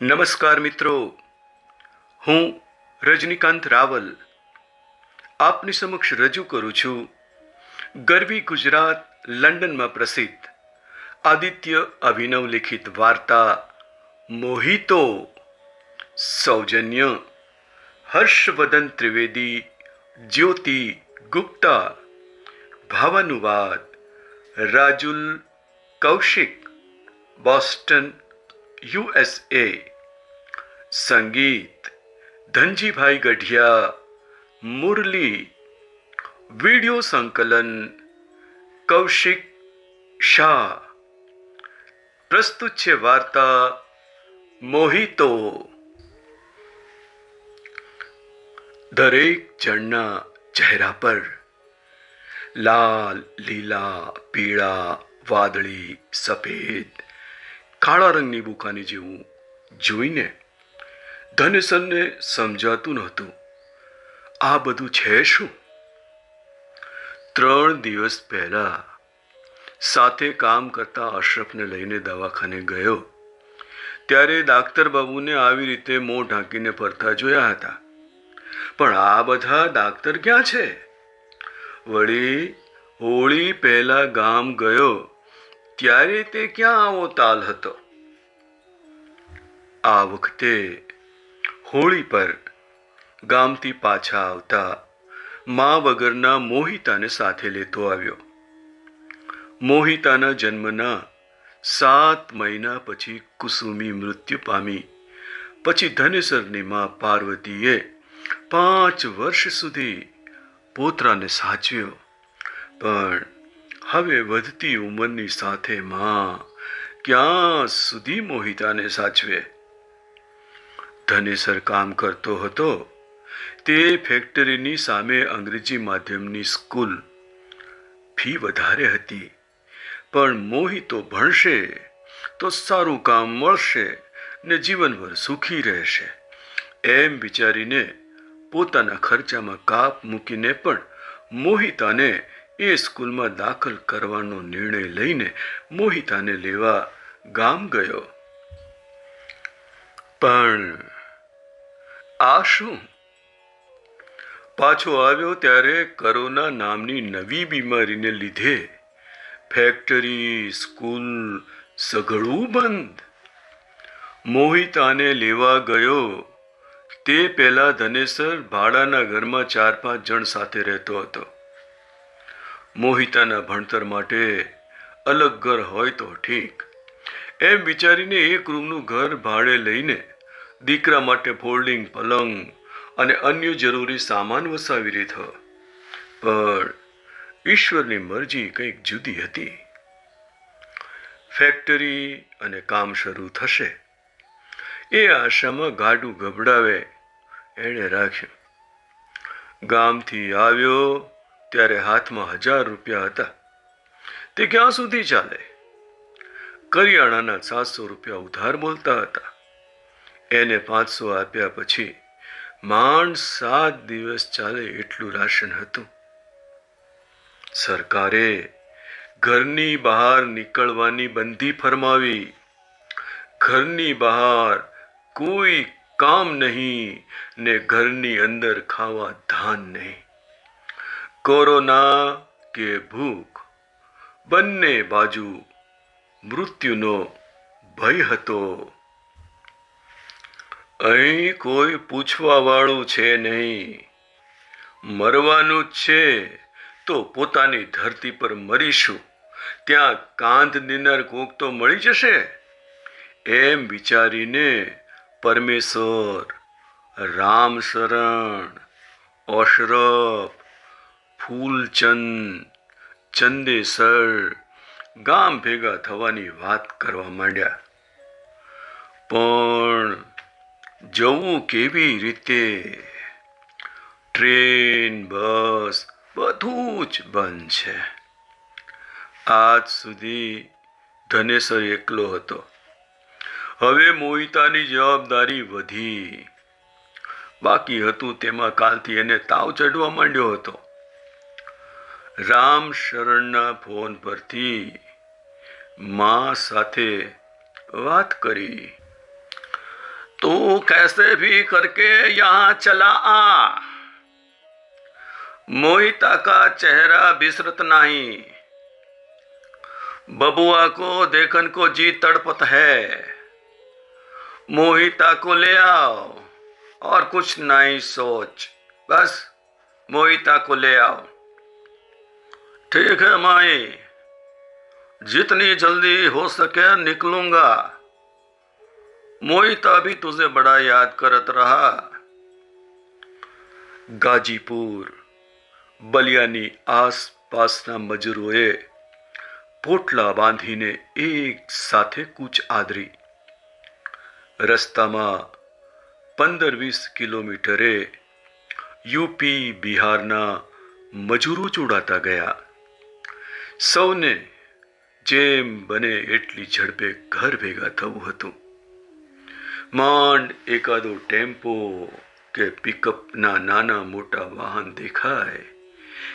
નમસ્કાર મિત્રો, હું રજનીકાંત રાવલ આપની સમક્ષ રજૂ કરું છું ગરવી ગુજરાત લંડનમાં પ્રસિદ્ધ આદિત્ય અભિનવ લિખિત વાર્તા મોહિતો. સૌજન્ય હર્ષવર્ધન ત્રિવેદી, જ્યોતિ ગુપ્તા. ભાવાનુવાદ રાજુલ કૌશિક, બોસ્ટન, USA. સંગીત ધનજીભાઈ ગઢિયા, મુરલી. વિડિયો સંકલન કૌશિક શાહ. પ્રસ્તુત છે વાર્તા મોહિતો. દરેક જણના ચહેરા પર લાલ, લીલા, પીળા, વાદળી, સફેદ, કાળા રંગની બુકાની જેવું જોઈને ધનેસરને સમજાતું નહોતું આ બધું છે શું. 3 દિવસ પહેલા સાથે કામ કરતા અશરફને લઈને દવાખાને ગયો ત્યારે ડાક્ટર બાબુને આવી રીતે મોં ઢાંકીને ફરતા જોયા હતા. પણ આ બધા ડાક્ટર ક્યાં છે? વળી હોળી પહેલા ગામ ગયો ત્યારે તે ક્યાં આવો તાલ હતો? આ વખતે હોળી પર ગામથી પાછા આવતા મા વગરના મોહિતાને સાથે લેતો આવ્યો. મોહિતાના જન્મના 7 મહિના પછી કુસુમી મૃત્યુ પામી. પછી ધનેસરની મા પાર્વતીએ 5 વર્ષ સુધી પોતરાને સાચવ્યો. પણ હવે વધતી ઉંમરની સાથે માં ક્યાં સુધી મોહિતાને સાચવે? ધનેસર કામ કરતો હતો તે ફેક્ટરીની સામે અંગ્રેજી માધ્યમની સ્કૂલ. ફી વધારે હતી, પણ મોહિતો ભણશે તો સારું કામ મળશે ને જીવનભર સુખી રહેશે એમ વિચારીને પોતાના ખર્ચામાં કાપ મૂકીને પણ મોહિતાને એ સ્કૂલમાં દાખલ કરવાનો નિર્ણય લઈને મોહિતાને લેવા ગામ ગયો. પણ આ શું? પાછો આવ્યો ત્યારે કોરોના નામની નવી બીમારીને લીધે ફેક્ટરી, સ્કૂલ સઘળું બંધ. મોહિતાને લેવા ગયો તે પહેલા ધનેસર ભાડાના ઘરમાં 4-5 જણ સાથે રહેતો હતો. મોહિતાના ભણતર માટે અલગ ઘર હોય તો ઠીક એમ વિચારીને એક રૂમનું ઘર ભાડે લઈને દીકરા માટે ફોલ્ડિંગ પલંગ અને અન્ય જરૂરી સામાન વસાવી લીધો. પણ ઈશ્વરની મરજી કંઈક જુદી હતી. ફેક્ટરી અને કામ શરૂ થશે એ આશામાં ગાડું ગબડાવે એણે રાખ્યું. ગામથી આવ્યો ત્યારે હાથમાં 1000 રૂપિયા હતા. તે ક્યાં સુધી ચાલે? કરિયાણાના 700 રૂપિયા ઉધાર બોલતા હતા. એને 500 આપ્યા પછી માંડ 7 દિવસ ચાલે એટલું રાશન હતું. સરકારે ઘરની બહાર નીકળવાની બંધી ફરમાવી. ઘરની બહાર કોઈ કામ નહીં ને ઘરની અંદર ખાવા ધાન નહીં. કોરોના કે ભૂખ બંને બાજુ મૃત્યુનો ભય હતો. અહીં કોઈ પૂછવા વાળું છે નહીં. મરવાનું જ છે તો પોતાની ધરતી પર મરીશું, ત્યાં કાંધ દીનાર કોક તો મળી જશે એમ વિચારીને પરમેશ્વર, રામશરણ, અશરફ, ફૂલચંદ, ચંદેસર ગામ ભેગા થવાની વાત કરવા માંડ્યા. પણ જવું કેવી રીતે? ટ્રેન, બસ બધું જ બંધ છે. આજ સુધી ધનેસર એકલો હતો. હવે મોહિતાની જવાબદારી વધી. બાકી હતું તેમાં કાલથી એને તાવ ચડવા માંડ્યો હતો. રામશરણના ફોન પરથી મા સાથે વાત કરી. तू कैसे भी करके यहाँ चला आ। मोहिता का चेहरा बिसरत नहीं। बबुआ को देखन को जी तड़पत है। मोहिता को ले आओ और कुछ नहीं सोच, बस मोहिता को ले आओ। ठीक है माई, जितनी जल्दी हो सके निकलूंगा। मोहिता भी तुझे बड़ा याद करत रहा। ગાજીપુર બલિયાની આસપાસના મજૂરોએ પોટલા બાંધીને એક સાથે કૂચ આદરી. રસ્તામાં 15-20 કિલોમીટરે યુપી બિહારના મજૂરો જોડાતા ગયા. સૌને જેમ બને એટલી ઝડપે ઘર ભેગા થવું હતું. માંડ એકાદો ટેમ્પો કે પિકઅપના નાના મોટા વાહન દેખાય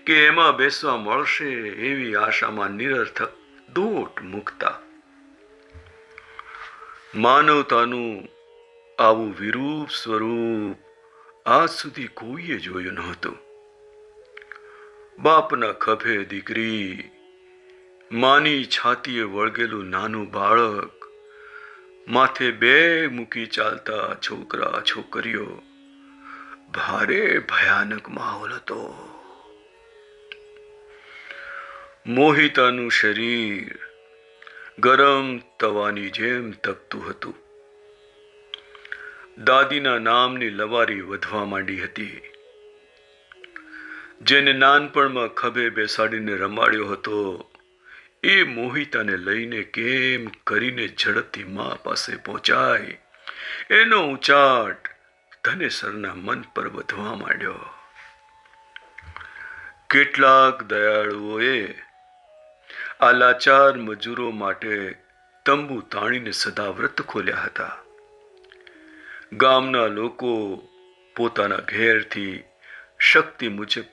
કે એમાં બેસવા મળશે એવી આશામાં નિરર્થક દોટ મૂકતા. માનવતાનું આવું વિરૂપ સ્વરૂપ આજ સુધી કોઈએ જોયું નહોતું. બાપના ખભે દીકરી, માની છાતીએ વળગેલું નાનું બાળક, માથે બેગ મૂકી ચાલતા છોકરા છોકરીઓ. ભારે ભયાનક માહોલ હતો. મોહિતાનું શરીર ગરમ તવાની જેમ તપતું હતું. દાદીના નામની લવારી વધવા માંડી હતી. જેને નાનપણમાં ખભે બેસાડીને રમાડ્યો હતો એ મોહિતાને લઈને કેમ કરીને ઝડપથી મા પાસે પહોંચાય એનો ઉચાટ ધનેસરના મન પર વધવા માંડ્યો. કેટલાક દયાળુઓએ આ લાચાર મજૂરો માટે તંબુ તાણીને સદાવ્રત ખોલ્યા હતા. ગામના લોકો પોતાના ઘેરથી શક્તિ મુજબ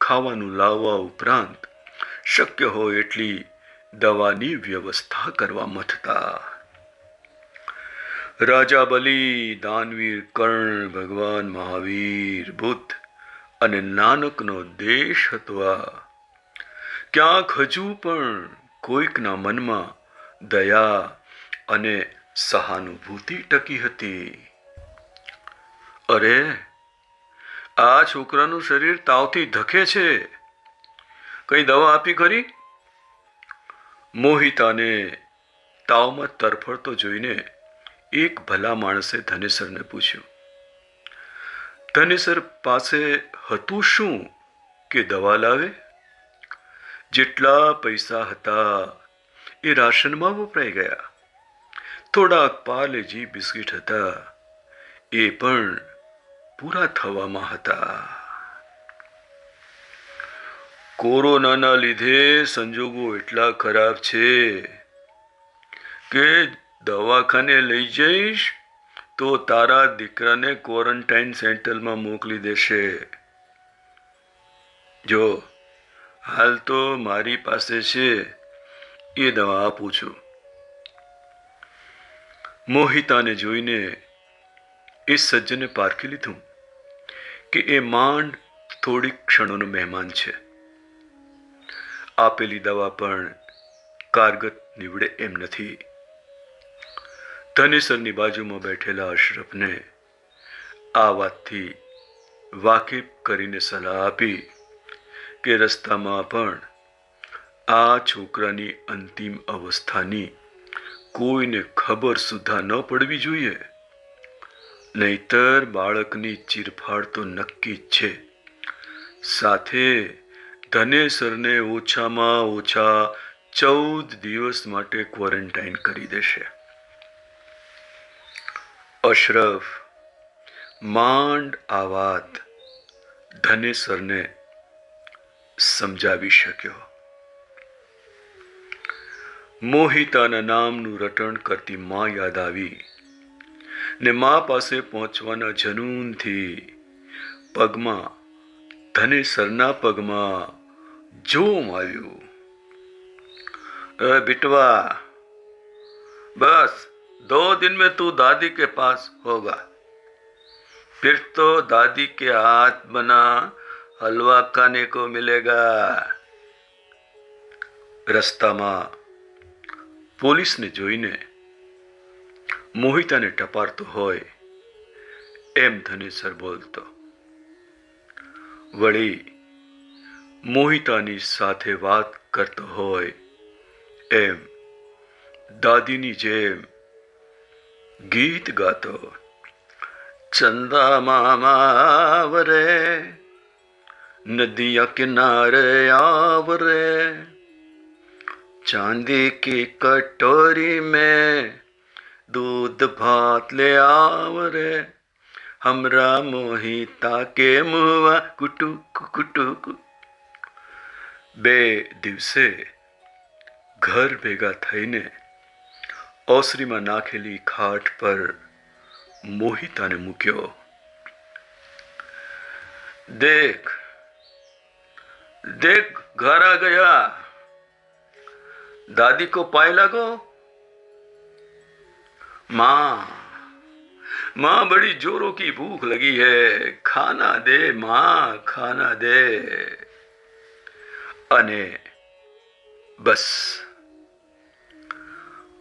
ખાવાનું લાવવા ઉપરાંત શક્ય હોય એટલી દવાની વ્યવસ્થા કરવા મથતા. રાજા બલી, દાનવીર કર્ણ, ભગવાન મહાવીર, બુદ્ધ અને નાનકનો દેશ હતો આ. ક્યાંક હજુ પણ કોઈકના મનમાં દયા અને સહાનુભૂતિ ટકી હતી. અરે, આ છોકરાનું શરીર તાવથી ધકે છે, કઈ દવા આપી ખરી? મોહિતાને તાવમાં તરફડતો જોઈને એક ભલા માણસે ધનેસરને પૂછ્યું. ધનેસર પાસે હતું શું કે દવા લાવે? જેટલા પૈસા હતા એ રાશનમાં વપરાઈ ગયા. થોડાક પાર્લેજી બિસ્કિટ હતા, એ પણ પૂરા થવામાં હતા. કોરોનાના લીધે સંજોગો એટલા ખરાબ છે કે દવાખાને લઈ જઈશ તો તારા દીકરાને ક્વોરન્ટાઇન સેન્ટરમાં મોકલી દેશે. જો હાલ તો મારી પાસે છે એ દવા આપું છું. મોહિતાને જોઈને એ સજ્જને પારખી લીધું કે એ માંડ થોડીક ક્ષણોનો મહેમાન છે. આપેલી દવા પણ કારગત નીવડે એમ નથી. ધનેસરની બાજુમાં બેઠેલા અશરફને આ વાતથી વાકેફ કરીને સલાહ આપી કે રસ્તામાં પણ આ છોકરાની અંતિમ અવસ્થાની કોઈને ખબર સુદ્ધા ન પડવી જોઈએ, નહીતર બાળકની ચીરફાડ તો નક્કી જ છે. સાથે ધનેસરને ઓછામાં ઓછા 14 દિવસ માટે ક્વોરન્ટાઇન કરી દેશે. અશરફ માંડ આ વાત ધનેસરને સમજાવી શક્યો. મોહિતાના નામનું રટણ કરતી મા યાદ આવી ને મા પાસે પહોંચવાના જનૂનથી પગમાં, ધનેસરના પગમાં જોમ આવ્યું. બેટવા, બસ 2 दिन में तू दादी के पास होगा, फिर तो दादी के हाथ बना हलवा खाने को मिलेगा. રસ્તામાં પોલીસને જોઈને મોહિતાને ટપારતો હોય એમ ધનેસર બોલતો. વળી મોહિતાની સાથે વાત કરતો હોય એમ દાદીની જેમ ગીત ગાતો. ચંદા મામા આવરે, નદિયા કિનારે આવરે, चांदी की कटोरी में दूध भात ले आवरे, हमरा मोहिता के मुआ कुटुक कुटुक. 2 દિવસે ઘર ભેગા થઈને ઓસરીમાં નાખેલી ખાટ પર મોહિતાને મૂક્યો. देख देख घर आ गया, दादी को पाए लगो. माँ माँ बड़ी जोरों की भूख लगी है, खाना दे माँ, खाना दे. અને બસ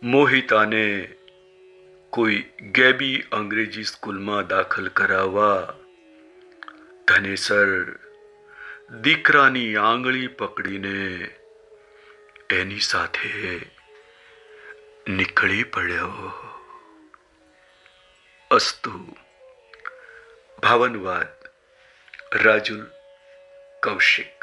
મોહિતાને કોઈ ગેબી અંગ્રેજી સ્કૂલમાં દાખલ કરાવવા ધનેસર દીકરાની આંગળી પકડીને એની સાથે નીકળી પડ્યો. અસ્તુ. ભાવાનુવાદ રાજુલ કૌશિક.